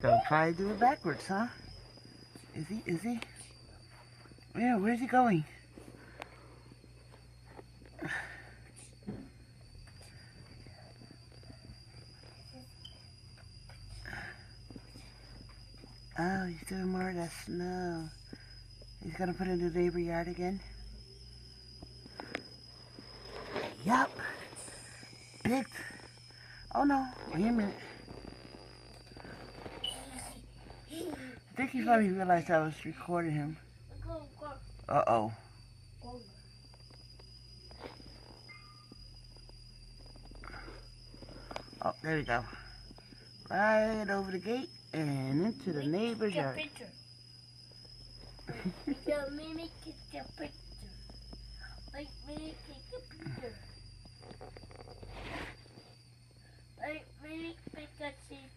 They'll probably do it backwards, huh? Is he? Is he? Yeah, where's he going? Oh, he's doing more of that snow. He's gonna put it in the neighbor yard again? Yup. Big. Oh no, wait a minute. I think he finally realized I was recording him. Uh-oh. Oh, there we go. Right over the gate and into the neighbor's yard. Let me take a picture. Let me take a picture. Let me take a picture.